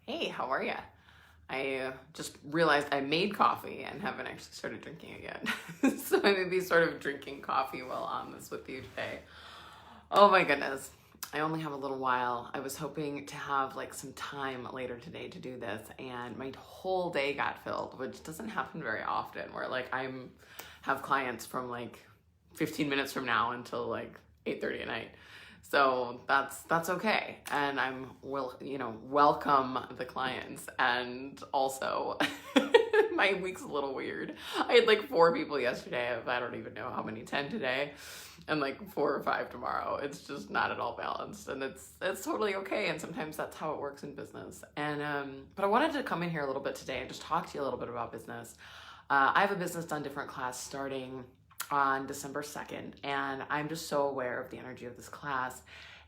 Hey, how are ya? I just realized I made coffee and haven't actually started drinking it yet. So I may be sort of drinking coffee while on this with you today. Oh my goodness. I only have a little while. I was hoping to have like some time later today to do this, and my whole day got filled, which doesn't happen very often, where like I'm have clients from like 15 minutes from now until like 8:30 at night. So that's okay. And I'm welcome the clients. And also my week's a little weird. I had like 4 people yesterday. I don't even know how many, 10 today, and like 4 or 5 tomorrow. It's just not at all balanced, and it's totally okay. And sometimes that's how it works in business. And but I wanted to come in here a little bit today and just talk to you a little bit about business. I have a Business Done Different class starting on December 2nd, and I'm just so aware of the energy of this class,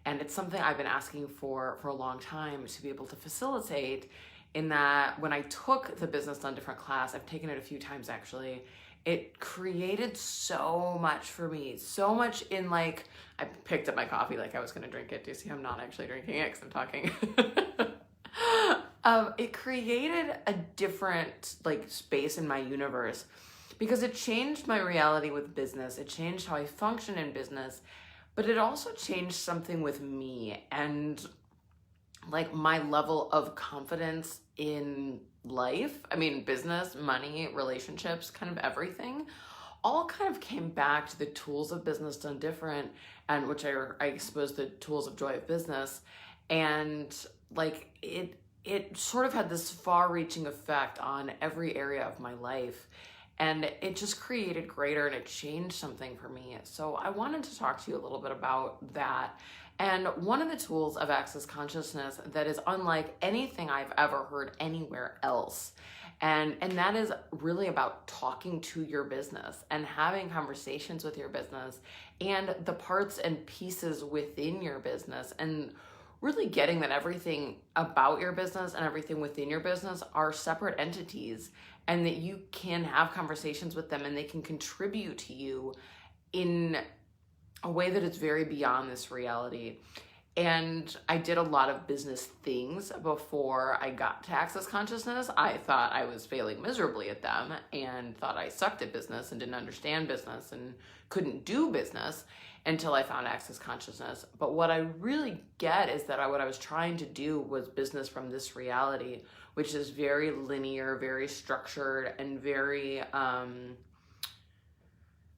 and it's something I've been asking for a long time to be able to facilitate. In that, when I took the Business Done Different class, I've taken it a few times actually, it created so much for me, so much in like, I picked up my coffee like I was gonna drink it. Do you see I'm not actually drinking it because I'm talking? It created a different like space in my universe because it changed my reality with business. It changed how I function in business, but it also changed something with me and like my level of confidence in life. I mean, business, money, relationships, kind of everything all kind of came back to the tools of Business Done Different, and which I suppose the tools of Joy of Business. And like it sort of had this far-reaching effect on every area of my life, and it just created greater, and it changed something for me. So I wanted to talk to you a little bit about that. And one of the tools of Access Consciousness that is unlike anything I've ever heard anywhere else, and that is really about talking to your business and having conversations with your business and the parts and pieces within your business, and really getting that everything about your business and everything within your business are separate entities, and that you can have conversations with them and they can contribute to you in a way that is very beyond this reality. And I did a lot of business things before I got to Access Consciousness. I thought I was failing miserably at them and thought I sucked at business and didn't understand business and couldn't do business until I found Access Consciousness. But what I really get is that what I was trying to do was business from this reality, which is very linear, very structured, and very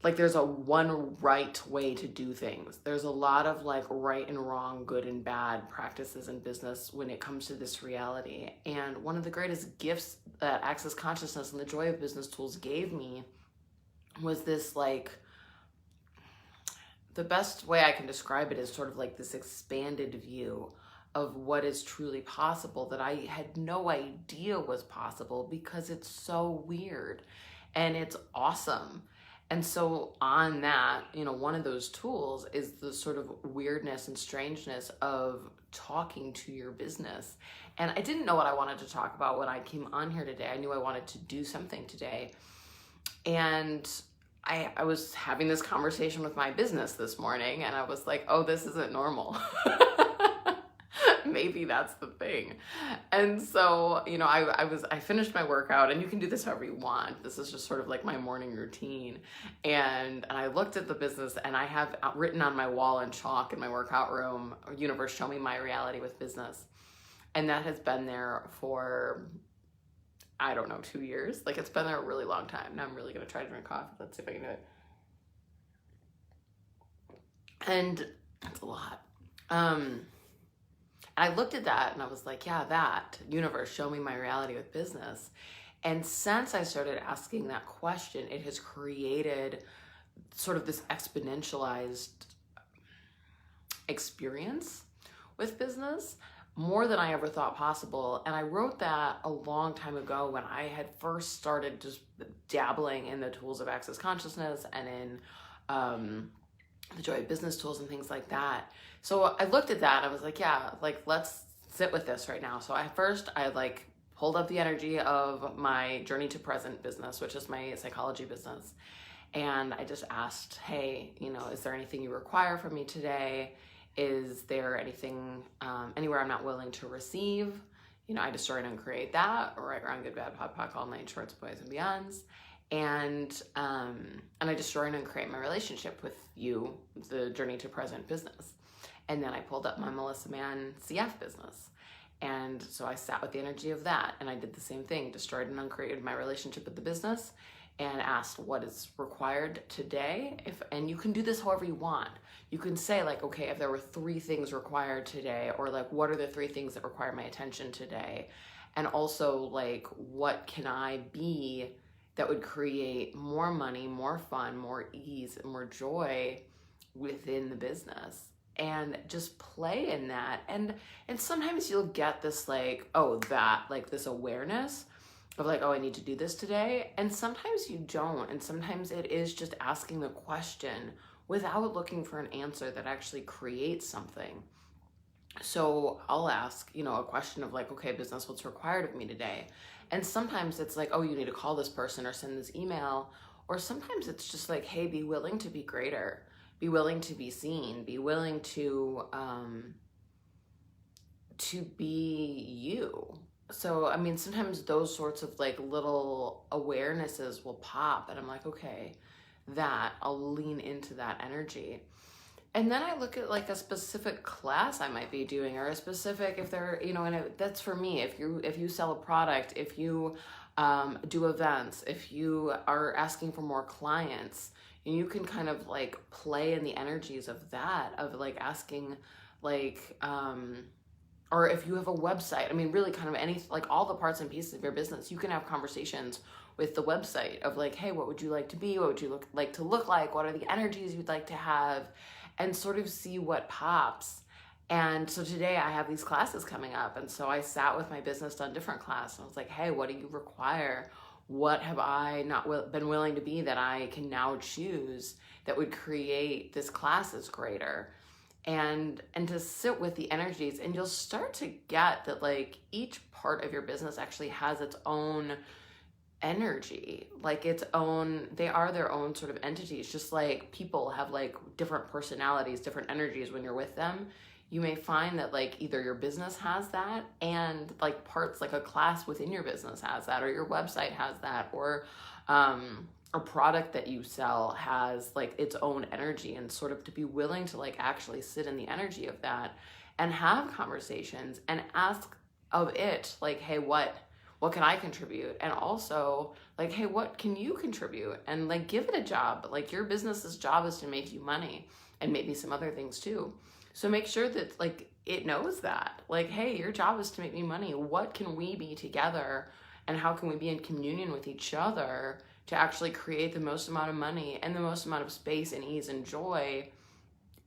like there's a one right way to do things. There's a lot of like right and wrong, good and bad practices in business when it comes to this reality. And one of the greatest gifts that Access Consciousness and the Joy of Business tools gave me was this, like, the best way I can describe it is sort of like this expanded view of what is truly possible that I had no idea was possible, because it's so weird and it's awesome. And so on that, one of those tools is the sort of weirdness and strangeness of talking to your business. And I didn't know what I wanted to talk about when I came on here today. I knew I wanted to do something today. And I was having this conversation with my business this morning, and I was like, oh, this isn't normal. Maybe that's the thing. And so, I finished my workout, and you can do this however you want. This is just sort of like my morning routine. And I looked at the business, and I have written on my wall in chalk in my workout room, universe, show me my reality with business. And that has been there for, I don't know, 2 years. Like, it's been there a really long time. Now I'm really going to try to drink coffee. Let's see if I can do it. And that's a lot. I looked at that and I was like, yeah, that universe, show me my reality with business. And since I started asking that question, it has created sort of this exponentialized experience with business, more than I ever thought possible. And I wrote that a long time ago when I had first started just dabbling in the tools of Access Consciousness and in the Joy of Business tools and things like that. So I looked at that and I was like, yeah, like, let's sit with this right now. So I like pulled up the energy of my Journey to Present business, which is my psychology business. And I just asked, hey, is there anything you require from me today? Is there anything, anywhere I'm not willing to receive? I destroy and uncreate that, or right, wrong, good, bad, pod, poc, all night, shorts, boys, and beyonds. And I destroy and uncreate my relationship with you, the journey to present business. And then I pulled up my Melissa Mann CF business. And so I sat with the energy of that, and I did the same thing, destroyed and uncreated my relationship with the business, and asked what is required today. And you can do this however you want. You can say like, okay, if there were 3 things required today, or like, what are the 3 things that require my attention today? And also like, what can I be that would create more money, more fun, more ease, and more joy within the business? And just play in that. And sometimes you'll get this like, oh, that, like this awareness of like, oh, I need to do this today. And sometimes you don't. And sometimes it is just asking the question without looking for an answer that actually creates something. So I'll ask, a question of like, okay, business, what's required of me today? And sometimes it's like, oh, you need to call this person or send this email. Or sometimes it's just like, hey, be willing to be greater. Be willing to be seen. Be willing to be you. So, I mean, sometimes those sorts of like little awarenesses will pop, and I'm like, okay, I'll lean into that energy. And then I look at like a specific class I might be doing, or a specific, if they're, that's for me. If you sell a product, if you do events, if you are asking for more clients, and you can kind of like play in the energies of that, of like asking like, or if you have a website, I mean, really kind of any, like all the parts and pieces of your business, you can have conversations with the website of like, hey, what would you like to be? What would you like to look like? What are the energies you'd like to have? And sort of see what pops. And so today I have these classes coming up. And so I sat with my business done different class, and I was like, hey, what do you require? What have I not been willing to be that I can now choose that would create this class that's greater? And to sit with the energies, and you'll start to get that like each part of your business actually has its own energy, like its own, they are their own sort of entities. Just like people have like different personalities, different energies when you're with them. You may find that like either your business has that, and like parts, like a class within your business has that, or your website has that, or a product that you sell has like its own energy. And sort of to be willing to like actually sit in the energy of that and have conversations and ask of it like, hey, what can I contribute? And also like, hey, what can you contribute? And like, give it a job. Like your business's job is to make you money, and maybe some other things too. So make sure that like it knows that like, hey, your job is to make me money. What can we be together, and how can we be in communion with each other to actually create the most amount of money and the most amount of space and ease and joy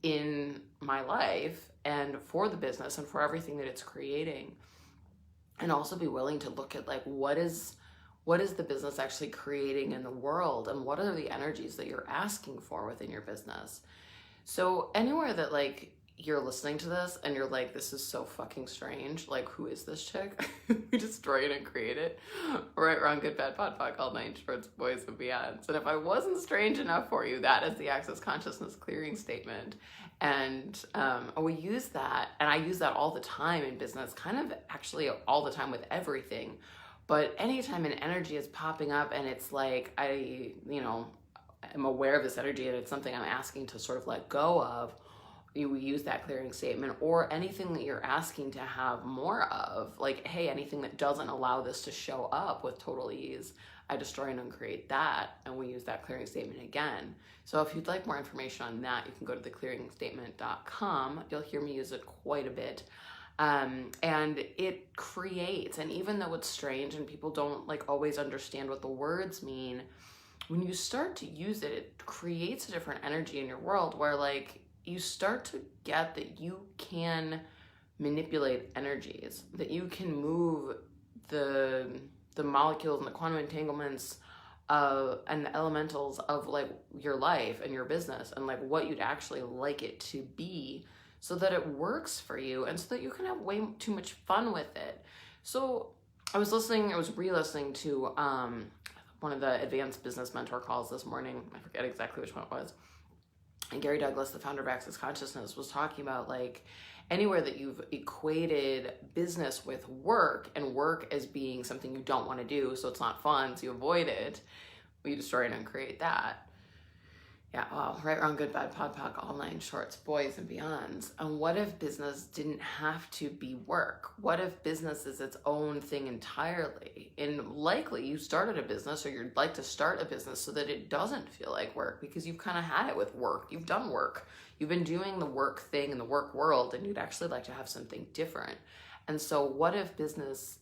in my life and for the business and for everything that it's creating? And also be willing to look at like, what is the business actually creating in the world, and what are the energies that you're asking for within your business? So anywhere that like you're listening to this and you're like, this is so fucking strange, like who is this chick? We destroy it and create it. Right, wrong, good, bad, pod, poc, all night, shorts, boys, and beyonds. And if I wasn't strange enough for you, that is the Access Consciousness clearing statement. And we use that, and I use that all the time in business, kind of actually all the time with everything. But anytime an energy is popping up and it's like, I'm aware of this energy and it's something I'm asking to sort of let go of, you use that clearing statement. Or anything that you're asking to have more of, like, hey, anything that doesn't allow this to show up with total ease, I destroy and uncreate that, and we use that clearing statement again. So if you'd like more information on that, you can go to theclearingstatement.com. You'll hear me use it quite a bit. And it creates, and even though it's strange and people don't like always understand what the words mean, when you start to use it, it creates a different energy in your world where like you start to get that you can manipulate energies, that you can move the molecules and the quantum entanglements and the elementals of like your life and your business, and like what you'd actually like it to be, so that it works for you and so that you can have way too much fun with it. So I was re-listening to one of the advanced business mentor calls this morning. I forget exactly which one it was. And Gary Douglas, the founder of Access Consciousness, was talking about like Anywhere that you've equated business with work, and work as being something you don't want to do, so it's not fun, so you avoid it, we destroy and uncreate that. Yeah, well, right, wrong, good, bad, pod, poc, all nine shorts, boys and beyonds. And what if business didn't have to be work? What if business is its own thing entirely? And likely you started a business, or you'd like to start a business so that it doesn't feel like work, because you've kind of had it with work. You've done work. You've been doing the work thing in the work world, and you'd actually like to have something different. And so what if business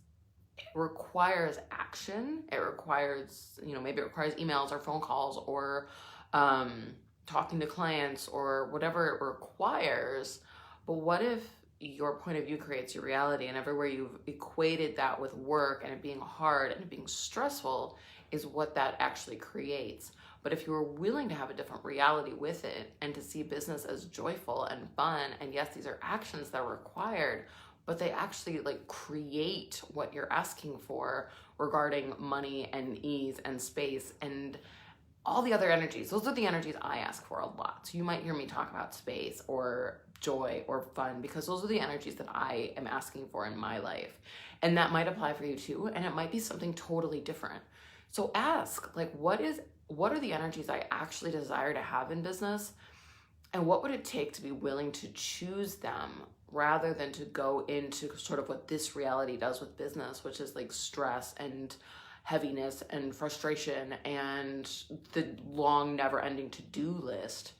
requires action? It requires, maybe it requires emails or phone calls or talking to clients or whatever it requires. But what if your point of view creates your reality, and everywhere you've equated that with work and it being hard and it being stressful is what that actually creates? But if you were willing to have a different reality with it, and to see business as joyful and fun, and yes, these are actions that are required, but they actually like create what you're asking for regarding money and ease and space and all the other energies. Those are the energies I ask for a lot. So you might hear me talk about space or joy or fun, because those are the energies that I am asking for in my life. And that might apply for you too, and it might be something totally different. So ask, like, what are the energies I actually desire to have in business? And what would it take to be willing to choose them, rather than to go into sort of what this reality does with business, which is like stress and heaviness and frustration and the long never-ending to-do list.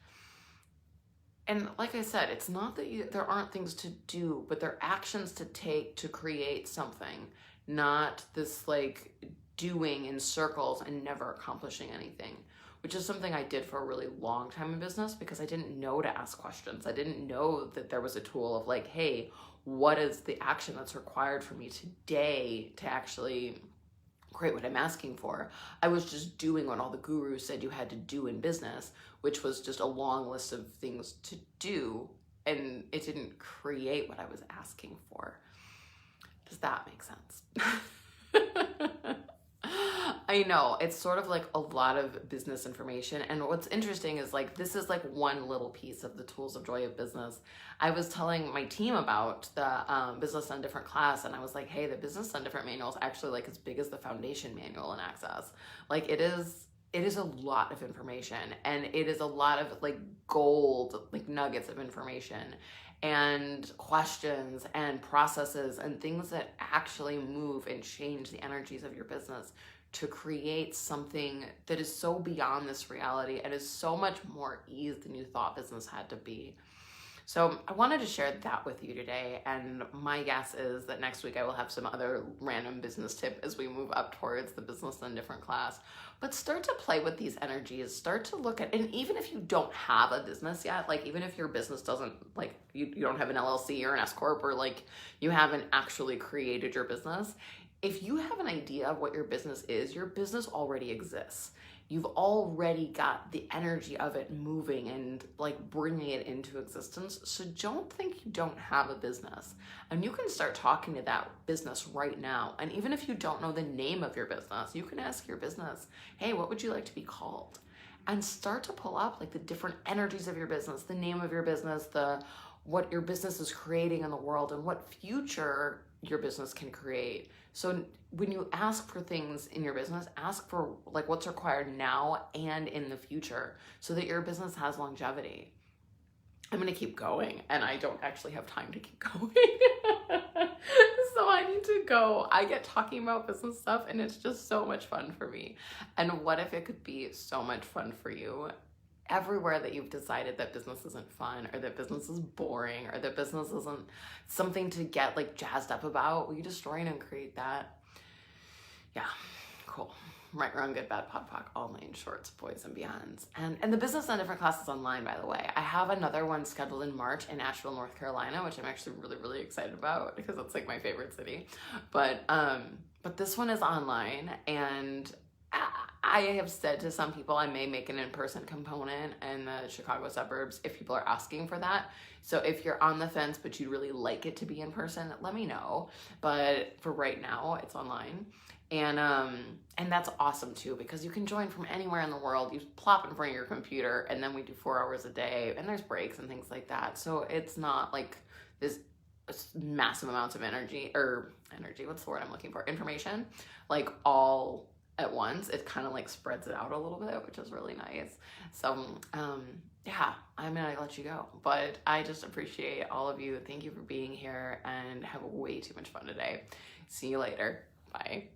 And like I said, it's not that there aren't things to do, but there are actions to take to create something, not this like doing in circles and never accomplishing anything, which is something I did for a really long time in business, because I didn't know to ask questions. I didn't know that there was a tool of like, hey, what is the action that's required for me today to actually create what I'm asking for? I was just doing what all the gurus said you had to do in business, which was just a long list of things to do, and it didn't create what I was asking for. Does that make sense? I know, it's sort of like a lot of business information. And what's interesting is like, this is like one little piece of the tools of joy of business. I was telling my team about the Business Done Different class, and I was like, hey, the Business Done Different manual is actually like as big as the foundation manual in Access. Like it is a lot of information, and it is a lot of like gold, like nuggets of information and questions and processes and things that actually move and change the energies of your business to create something that is so beyond this reality and is so much more ease than you thought business had to be. So I wanted to share that with you today, and my guess is that next week I will have some other random business tip as we move up towards the Business Done Different class. But start to play with these energies, start to look at, and even if you don't have a business yet, like even if your business doesn't, like you don't have an LLC or an S Corp, or like you haven't actually created your business, if you have an idea of what your business is, your business already exists. You've already got the energy of it moving and like bringing it into existence. So don't think you don't have a business. And you can start talking to that business right now. And even if you don't know the name of your business, you can ask your business, hey, what would you like to be called? And start to pull up like the different energies of your business, the name of your business, what your business is creating in the world, and what future your business can create. So when you ask for things in your business, ask for like what's required now and in the future, so that your business has longevity. I'm going to keep going, and I don't actually have time to keep going. So I need to go. I get talking about business stuff, and it's just so much fun for me. And what if it could be so much fun for you? Everywhere that you've decided that business isn't fun, or that business is boring, or that business isn't something to get like jazzed up about, will you destroy and uncreate that? Yeah, cool. Right, wrong, good, bad, pod, poc, all nine shorts, boys and beyonds. And the Business Done Different class is online, by the way. I have another one scheduled in March in Asheville, North Carolina, which I'm actually really, really excited about, because it's like my favorite city. But this one is online, and I have said to some people I may make an in-person component in the Chicago suburbs if people are asking for that. So if you're on the fence but you'd really like it to be in person, let me know. But for right now, it's online. And that's awesome too, because you can join from anywhere in the world. You plop in front of your computer, and then we do 4 hours a day, and there's breaks and things like that. So it's not like this massive amounts of what's the word I'm looking for? Information, like all at once. It kind of like spreads it out a little bit, which is really nice. So, yeah, I'm gonna let you go, but I just appreciate all of you. Thank you for being here and have way too much fun today. See you later. Bye.